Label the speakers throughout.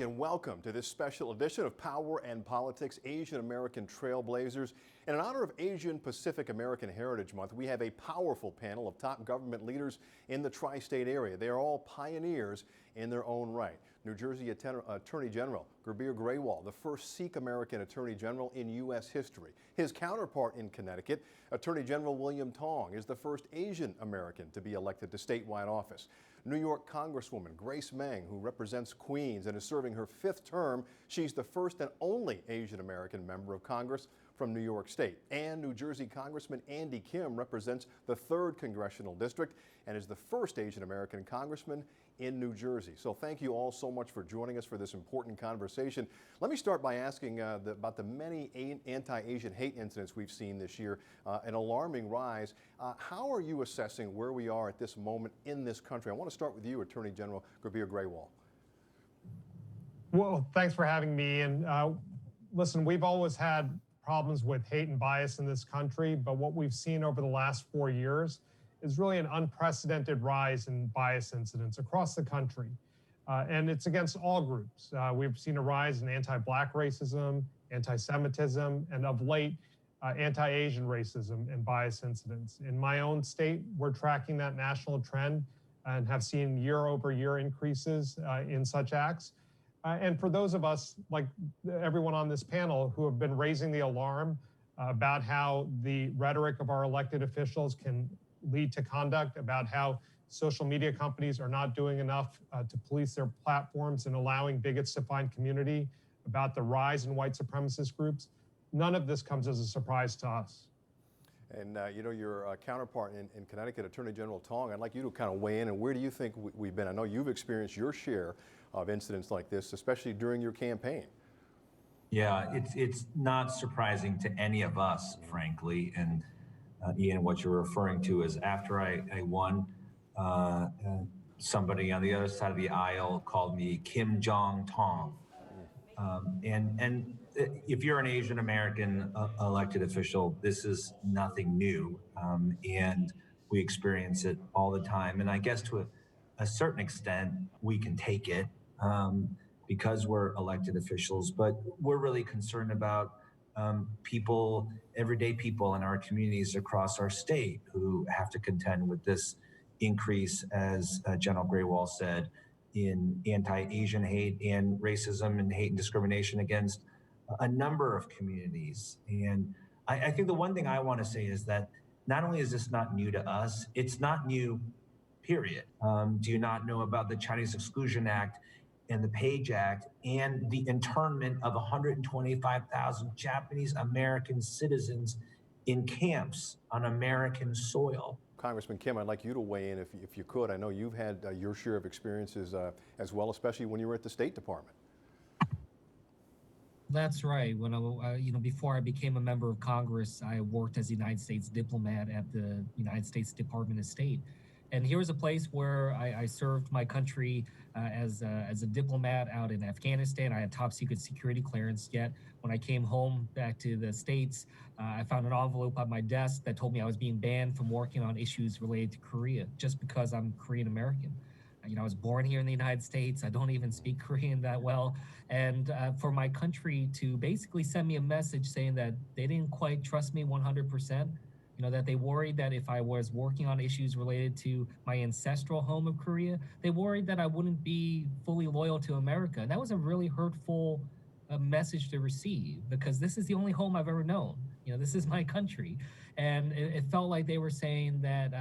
Speaker 1: and welcome to this special edition of Power and Politics, Asian American Trailblazers. And in honor of Asian Pacific American Heritage Month, we have a powerful panel of top government leaders in the Tri-State area. They are all pioneers in their own right. New Jersey Attorney General Gurbir Grewal, the first Sikh American Attorney General in U.S. history. His counterpart in Connecticut, Attorney General William Tong, is the first Asian American to be elected to statewide office. New York Congresswoman Grace Meng, who represents Queens and is serving her 5th term. She's the first and only Asian American member of Congress from New York State. And New Jersey Congressman Andy Kim represents the 3rd Congressional District and is the first Asian American congressman in New Jersey. So thank you all so much for joining us for this important conversation. Let me start by asking about the many anti-Asian hate incidents we've seen this year, an alarming rise. How are you assessing where we are at this moment in this country? I want to start with you, Attorney General Gurbir Grewal.
Speaker 2: Well, thanks for having me. And listen, we've always had problems with hate and bias in this country, but what we've seen over the last 4 years is really an unprecedented rise in bias incidents across the country. And it's against all groups. We've seen a rise in anti-Black racism, anti-Semitism, and of late, anti-Asian racism and bias incidents. In my own state, we're tracking that national trend and have seen year-over-year increases in such acts. And for those of us, like everyone on this panel, who have been raising the alarm about how the rhetoric of our elected officials can lead to conduct, about how social media companies are not doing enough to police their platforms and allowing bigots to find community, about the rise in white supremacist groups, none of this comes as a surprise to us.
Speaker 1: And you know, your counterpart in Connecticut, Attorney General Tong, I'd like you to kind of weigh in. And where do you think we've been? I know you've experienced your share of incidents like this, especially during your campaign.
Speaker 3: Yeah, it's not surprising to any of us, frankly. And Iain, what you're referring to is after I won, somebody on the other side of the aisle called me Kim Jong Tong. And if you're an Asian American elected official, this is nothing new, and we experience it all the time. And I guess to a certain extent, we can take it because we're elected officials, but we're really concerned about people, everyday people in our communities across our state who have to contend with this increase, as General Grewal said, in anti-Asian hate and racism and hate and discrimination against a number of communities. And I think the one thing I want to say is that not only is this not new to us, it's not new, period. Do you not know about the Chinese Exclusion Act and the Page Act and the internment of 125,000 Japanese American citizens in camps on American soil?
Speaker 1: Congressman Kim, I'd like you to weigh in if you could. I know you've had your share of experiences as well, especially when you were at the State Department.
Speaker 4: That's right. When before I became a member of Congress, I worked as a United States diplomat at the United States Department of State. And here was a place where I served my country as a diplomat out in Afghanistan. I had top secret security clearance, yet when I came home back to the States, I found an envelope on my desk that told me I was being banned from working on issues related to Korea just because I'm Korean American. I was born here in the United States. I don't even speak Korean that well. And for my country to basically send me a message saying that they didn't quite trust me 100%, that they worried that if I was working on issues related to my ancestral home of Korea, they worried that I wouldn't be fully loyal to America. And that was a really hurtful message to receive, because this is the only home I've ever known. This is my country. And it felt like they were saying that,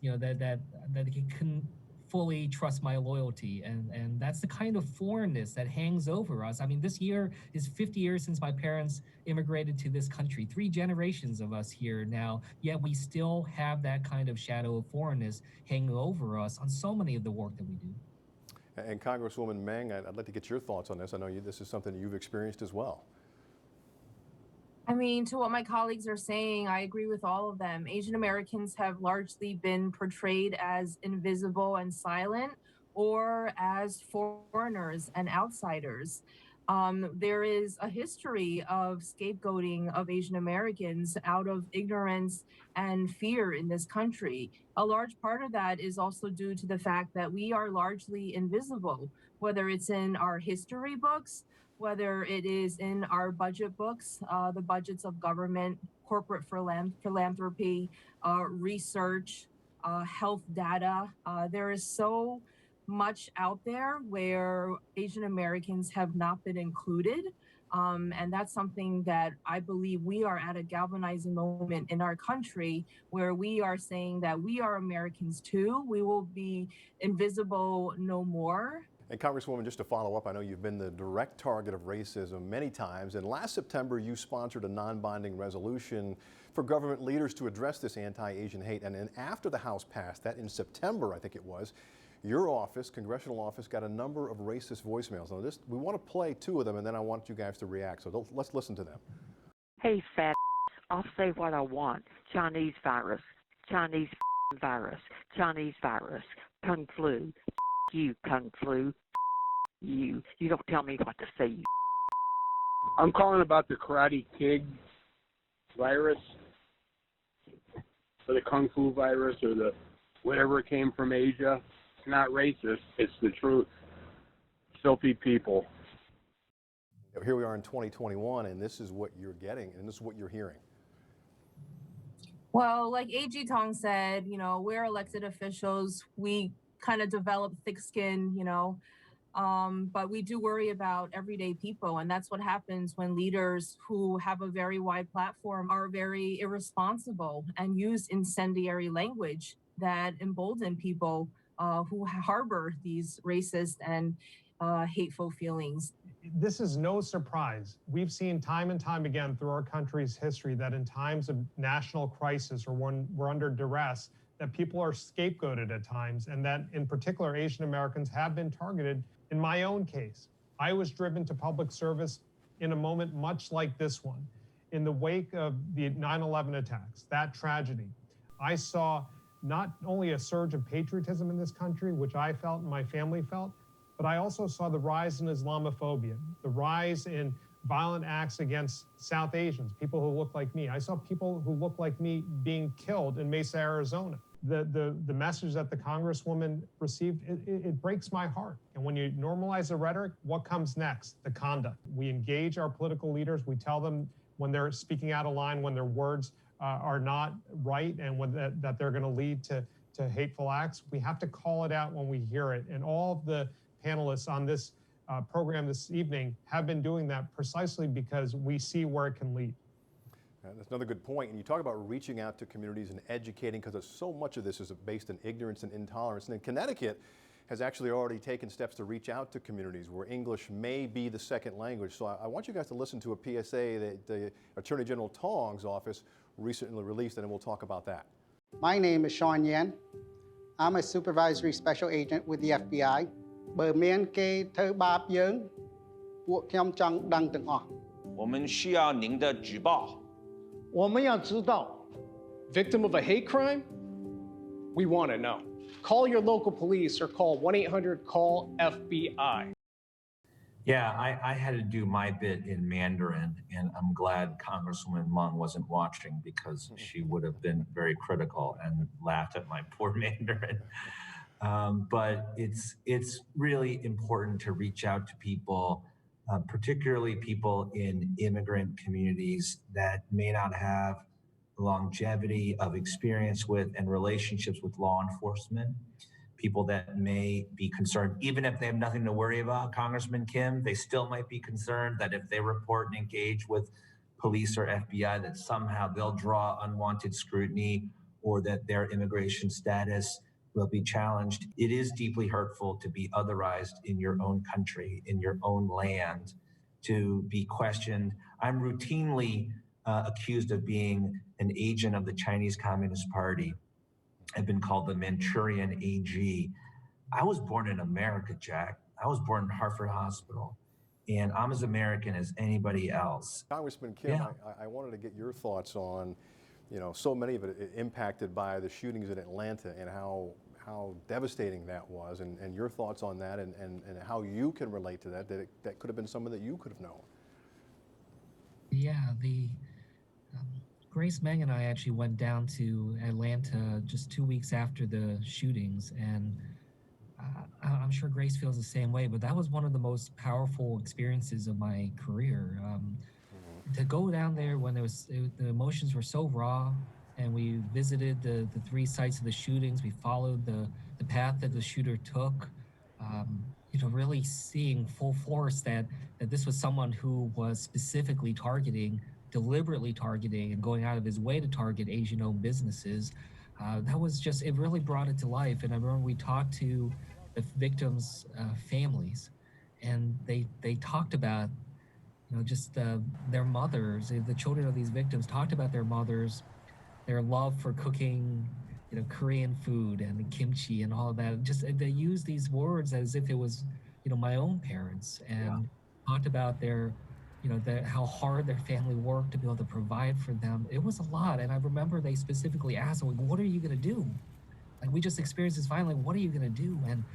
Speaker 4: that he couldn't fully trust my loyalty. And that's the kind of foreignness that hangs over us. I mean, this year is 50 years since my parents immigrated to this country, 3 generations of us here now, yet we still have that kind of shadow of foreignness hanging over us on so many of the work that we do.
Speaker 1: And Congresswoman Meng, I'd like to get your thoughts on this. I know this is something you've experienced as well.
Speaker 5: I mean, to what my colleagues are saying, I agree with all of them. Asian Americans have largely been portrayed as invisible and silent, or as foreigners and outsiders. There is a history of scapegoating of Asian Americans out of ignorance and fear in this country. A large part of that is also due to the fact that we are largely invisible, whether it's in our history books, whether it is in our budget books, the budgets of government, corporate philanthropy, research, health data. There is so much out there where Asian Americans have not been included. And that's something that I believe we are at a galvanizing moment in our country where we are saying that we are Americans too. We will be invisible no more.
Speaker 1: And Congresswoman, just to follow up, I know you've been the direct target of racism many times, and last September you sponsored a non-binding resolution for government leaders to address this anti-Asian hate. And then after the House passed that in September, I think it was, your office, congressional office, got a number of racist voicemails. Now we want to play two of them, and then I want you guys to react. So let's listen to them.
Speaker 6: Hey, fat, I'll say what I want. Chinese virus, Chinese virus, Chinese virus, Kung flu, you, Kung flu, you. You don't tell me what to say, you.
Speaker 7: I'm calling about the Karate Kid virus, or the Kung Fu virus, or the whatever came from Asia. It's not racist. It's the truth. Filthy people.
Speaker 1: Here we are in 2021, and this is what you're getting, and this is what you're hearing.
Speaker 5: Well, like AG Tong said, we're elected officials. We kind of develop thick skin, but we do worry about everyday people. And that's what happens when leaders who have a very wide platform are very irresponsible and use incendiary language that embolden people who harbor these racist and hateful feelings.
Speaker 2: This is no surprise. We've seen time and time again through our country's history that in times of national crisis or when we're under duress, that people are scapegoated at times, and that in particular Asian Americans have been targeted. In my own case, I was driven to public service in a moment much like this one. In the wake of the 9/11 attacks, that tragedy, I saw not only a surge of patriotism in this country, which I felt and my family felt, but I also saw the rise in Islamophobia, the rise in violent acts against South Asians, people who look like me. I saw people who look like me being killed in Mesa, Arizona. The message that the Congresswoman received, it breaks my heart. And when you normalize the rhetoric, what comes next? The conduct. We engage our political leaders. We tell them when they're speaking out of line, when their words are not right, and when that they're going to lead to hateful acts. We have to call it out when we hear it. And all of the panelists on this program this evening have been doing that precisely because we see where it can lead.
Speaker 1: That's another good point. And you talk about reaching out to communities and educating, because so much of this is based in ignorance and intolerance. And then Connecticut has actually already taken steps to reach out to communities where English may be the second language. So I want you guys to listen to a PSA that the Attorney General Tong's office recently released, and then we'll talk about that.
Speaker 8: My name is Iain. I'm a supervisory special agent with the FBI. បើមានគេធ្វើបាបយើងពួកខ្ញុំចង់ដឹងទាំងអស់
Speaker 9: 我们需要您的举报
Speaker 10: 我们要知道 victim of a hate crime we want to know call your local police or call 1-800-CALL-FBI.
Speaker 3: Yeah, I had to do my bit in Mandarin, and I'm glad Congresswoman Meng wasn't watching, because she would have been very critical and laughed at my poor Mandarin. But it's really important to reach out to people, particularly people in immigrant communities that may not have longevity of experience with and relationships with law enforcement. People that may be concerned, even if they have nothing to worry about, Congressman Kim, they still might be concerned that if they report and engage with police or FBI, that somehow they'll draw unwanted scrutiny or that their immigration status will be challenged. It is deeply hurtful to be otherized in your own country, in your own land, to be questioned. I'm routinely accused of being an agent of the Chinese Communist Party. I've been called the Manchurian AG. I was born in America, Jack. I was born in Hartford Hospital, and I'm as American as anybody else.
Speaker 1: Congressman Kim, yeah. I wanted to get your thoughts on, so many of it impacted by the shootings in Atlanta and how how devastating that was, and your thoughts on that, and how you can relate to that, that could have been someone that you could have known.
Speaker 4: Yeah, Grace, Meg, and I actually went down to Atlanta just 2 weeks after the shootings, and I'm sure Grace feels the same way, but that was one of the most powerful experiences of my career. To go down there when the emotions were so raw, and we visited the 3 sites of the shootings, we followed the path that the shooter took, really seeing full force that this was someone who was specifically deliberately targeting and going out of his way to target Asian-owned businesses. That was just, it really brought it to life. And I remember we talked to the victims' families, and they talked about, just their mothers, the children of these victims talked about their mothers, their love for cooking, Korean food and kimchi and all of that. Just they used these words as if it was, my own parents, and talked about their, how hard their family worked to be able to provide for them. It was a lot. And I remember they specifically asked, like, what are you going to do? Like, we just experienced this violence. What are you going to do? And,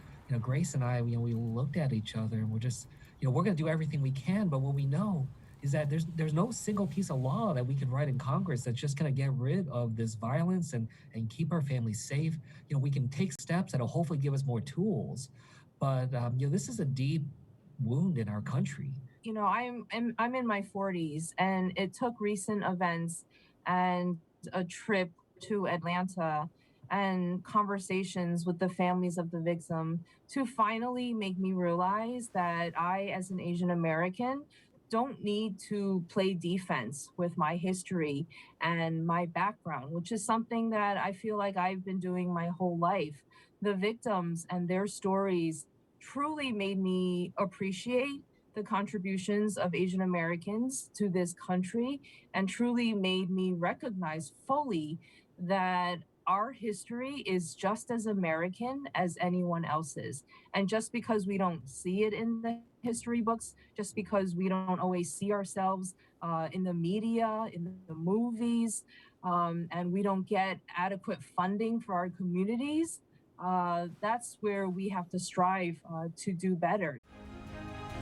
Speaker 4: Grace and I, we looked at each other, and we're just, we're going to do everything we can. But what we know is that there's no single piece of law that we can write in Congress that's just going to get rid of this violence and keep our families safe. We can take steps that'll hopefully give us more tools. But, this is a deep wound in our country.
Speaker 5: I'm in my 40s, and it took recent events and a trip to Atlanta and conversations with the families of the victim to finally make me realize that I, as an Asian American, don't need to play defense with my history and my background, which is something that I feel like I've been doing my whole life. The victims and their stories truly made me appreciate the contributions of Asian Americans to this country, and truly made me recognize fully that our history is just as American as anyone else's. And just because we don't see it in the history books, just because we don't always see ourselves in the media, in the movies, and we don't get adequate funding for our communities, that's where we have to strive to do better.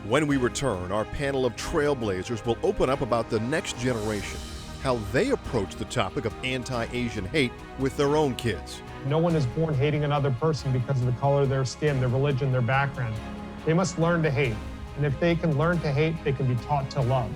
Speaker 1: When we return, our panel of trailblazers will open up about the next generation, how they approach the topic of anti-Asian hate with their own kids.
Speaker 2: No one is born hating another person because of the color of their skin, their religion, their background. They must learn to hate. And if they can learn to hate, they can be taught to love.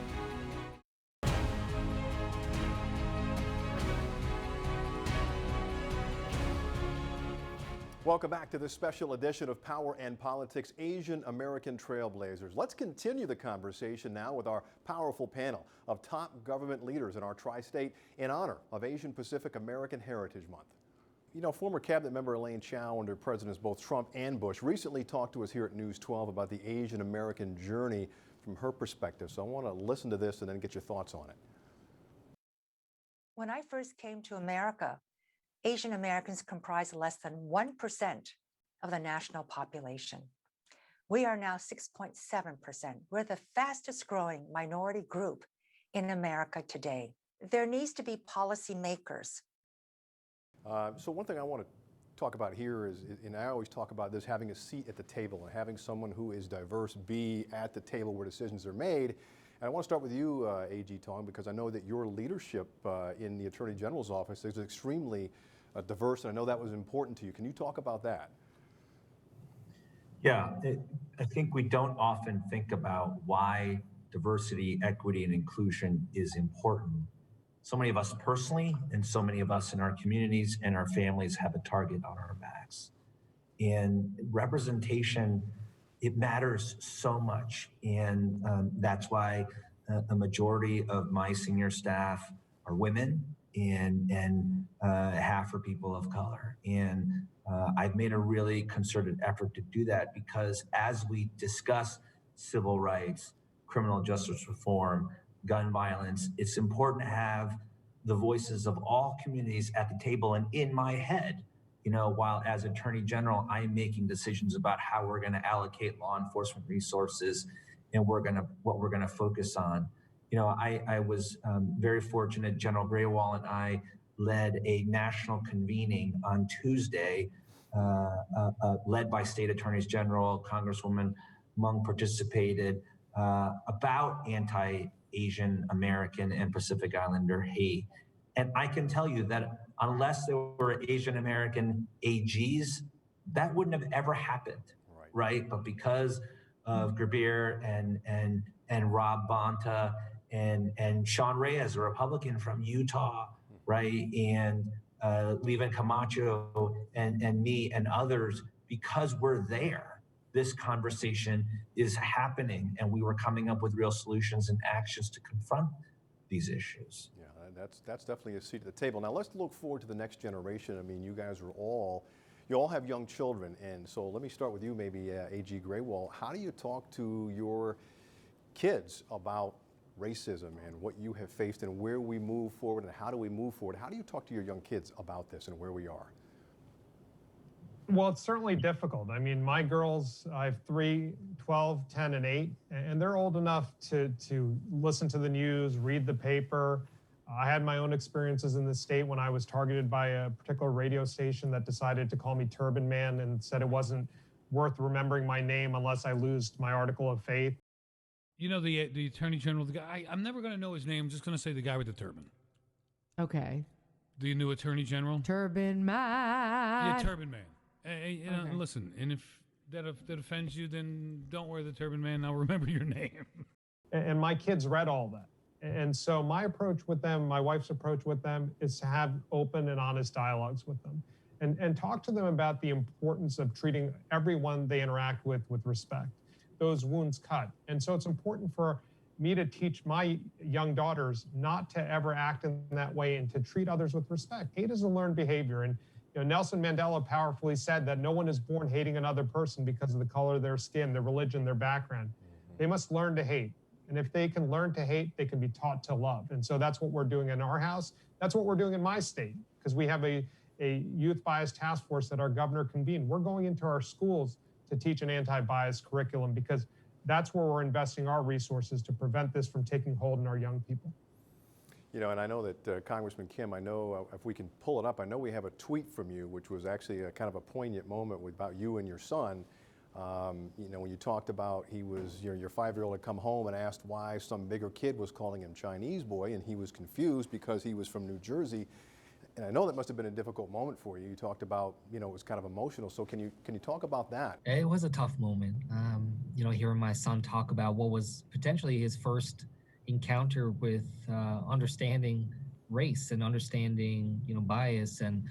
Speaker 1: Welcome back to this special edition of Power and Politics, Asian American Trailblazers. Let's continue the conversation now with our powerful panel of top government leaders in our tri-state in honor of Asian Pacific American Heritage Month. Former cabinet member Elaine Chiou under Presidents both Trump and Bush recently talked to us here at News 12 about the Asian American journey from her perspective. So I want to listen to this and then get your thoughts on it.
Speaker 11: When I first came to America, Asian Americans comprise less than 1% of the national population. We are now 6.7%. We're the fastest growing minority group in America today. There needs to be policymakers.
Speaker 1: So one thing I want to talk about here is, and I always talk about this, having a seat at the table and having someone who is diverse be at the table where decisions are made. And I want to start with you, A.G. Tong, because I know that your leadership in the Attorney General's office is extremely diverse, and I know that was important to you. Can you talk about that?
Speaker 3: Yeah, I think we don't often think about why diversity, equity, and inclusion is important. So many of us personally, and so many of us in our communities and our families have a target on our backs. And representation, it matters so much. And that's why a majority of my senior staff are women, and half are people of color. And I've made a really concerted effort to do that, because as we discuss civil rights, criminal justice reform, gun violence, it's important to have the voices of all communities at the table. And in my head, while as Attorney General, I'm making decisions about how we're going to allocate law enforcement resources and what we're going to focus on. I was very fortunate. General Graywall and I led a national convening on Tuesday led by state attorneys general. Congresswoman Meng participated, about anti-Asian American and Pacific Islander hate. And I can tell you that unless there were Asian American AGs, that wouldn't have ever happened, right? But because of Gerbir and Rob Bonta and Sean Reyes, a Republican from Utah, right? And Levin Camacho and me and others, because we're there, this conversation is happening, and we were coming up with real solutions and actions to confront these issues.
Speaker 1: Yeah, that's definitely a seat at the table. Now let's look forward to the next generation. I mean, you guys are you all have young children, and so let me start with you, maybe AG Graywall. How do you talk to your kids about racism and what you have faced and where we move forward and how do we move forward? How do you talk to your young kids about this and where we are?
Speaker 2: Well, it's certainly difficult. I mean, my girls, I have 3, 12, 10, and 8, and they're old enough to listen to the news, read the paper. I had my own experiences in the state when I was targeted by a particular radio station that decided to call me Turban Man and said it wasn't worth remembering my name unless I lose my article of faith.
Speaker 12: You know, the Attorney General, the guy, I'm never going to know his name. I'm just going to say the guy with the turban.
Speaker 13: Okay.
Speaker 12: The new Attorney General?
Speaker 13: Turban Man.
Speaker 12: Yeah, Turban Man. You know,
Speaker 13: Okay.
Speaker 12: Listen, and if that offends you, then don't wear the turban, man. I'll remember your name.
Speaker 2: And my kids read all that. And so my approach with them, my wife's approach with them, is to have open and honest dialogues with them and talk to them about the importance of treating everyone they interact with respect. Those wounds cut. And so it's important for me to teach my young daughters not to ever act in that way and to treat others with respect. Hate is a learned behavior. And Nelson Mandela powerfully said that no one is born hating another person because of the color of their skin, their religion, their background. They must learn to hate. And if they can learn to hate, they can be taught to love. And so that's what we're doing in our house. That's what we're doing in my state, because we have a youth bias task force that our governor convened. We're going into our schools to teach an anti-bias curriculum because that's where we're investing our resources to prevent this from taking hold in our young people.
Speaker 1: You know, and I know that Congressman Kim, I know if we can pull it up, I know we have a tweet from you, which was actually a kind of a poignant moment about you and your son. You know, when you talked about your 5-year-old had come home and asked why some bigger kid was calling him Chinese boy, and he was confused because he was from New Jersey. And I know that must have been a difficult moment for you. You talked about, it was kind of emotional. So can you talk about that?
Speaker 4: It was a tough moment. Hearing my son talk about what was potentially his first encounter with understanding race and understanding, bias and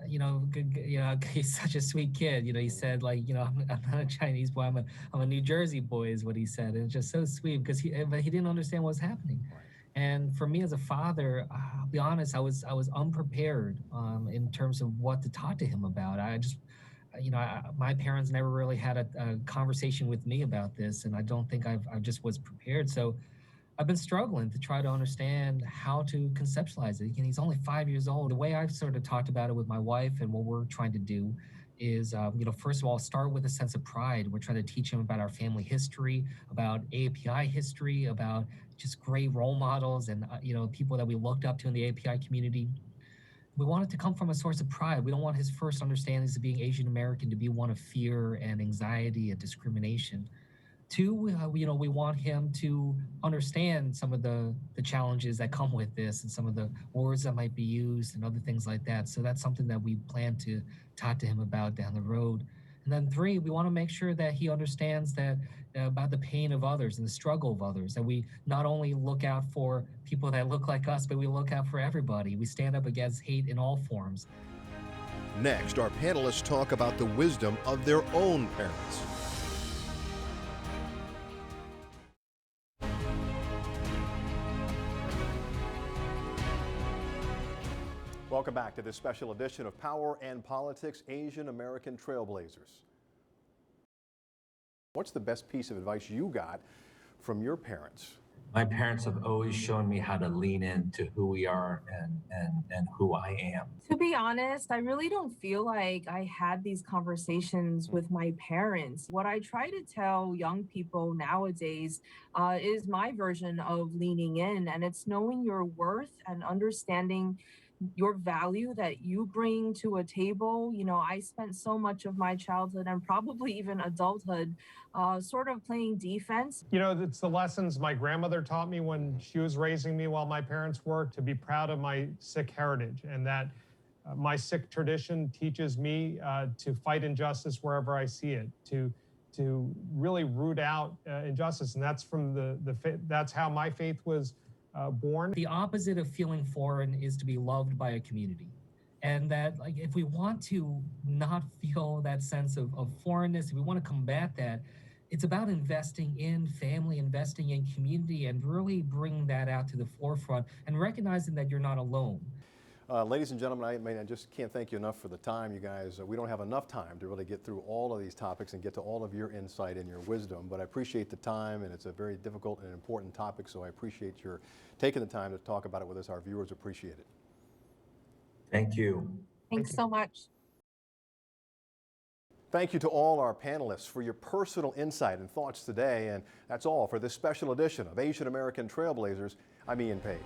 Speaker 4: he's such a sweet kid. He said I'm not a Chinese boy. I'm a New Jersey boy is what he said. And it's just so sweet because he didn't understand what was happening. And for me as a father, I'll be honest, I was unprepared in terms of what to talk to him about. My parents never really had a conversation with me about this, and I don't think I just was prepared. So I've been struggling to try to understand how to conceptualize it. Again, he's only 5 years old. The way I've sort of talked about it with my wife and what we're trying to do is, first of all, start with a sense of pride. We're trying to teach him about our family history, about API history, about just great role models and, people that we looked up to in the API community. We want it to come from a source of pride. We don't want his first understandings of being Asian American to be one of fear and anxiety and discrimination. 2, we want him to understand some of the challenges that come with this and some of the words that might be used and other things like that. So that's something that we plan to talk to him about down the road. And then 3, we want to make sure that he understands that about the pain of others and the struggle of others, that we not only look out for people that look like us, but we look out for everybody. We stand up against hate in all forms.
Speaker 1: Next, our panelists talk about the wisdom of their own parents. Welcome back to this special edition of Power and Politics, Asian American Trailblazers. What's the best piece of advice you got from your parents?
Speaker 3: My parents have always shown me how to lean into who we are and who I am.
Speaker 5: To be honest, I really don't feel like I had these conversations with my parents. What I try to tell young people nowadays is my version of leaning in, and it's knowing your worth and understanding your value that you bring to a table. You know, I spent so much of my childhood and probably even adulthood sort of playing defense.
Speaker 2: You know, it's the lessons my grandmother taught me when she was raising me while my parents worked, to be proud of my Sikh heritage, and that my Sikh tradition teaches me to fight injustice wherever I see it, to really root out injustice, and that's from that's how my faith was born.
Speaker 4: The opposite of feeling foreign is to be loved by a community. And that, like, if we want to not feel that sense of foreignness, if we want to combat that, it's about investing in family, investing in community, and really bringing that out to the forefront and recognizing that you're not alone.
Speaker 1: Ladies and gentlemen, I just can't thank you enough for the time, you guys. We don't have enough time to really get through all of these topics and get to all of your insight and your wisdom, but I appreciate the time, and it's a very difficult and important topic, so I appreciate your taking the time to talk about it with us. Our viewers appreciate it.
Speaker 3: Thank you.
Speaker 5: Thanks so much.
Speaker 1: Thank you to all our panelists for your personal insight and thoughts today, and that's all for this special edition of Asian American Trailblazers. I'm Ian Page.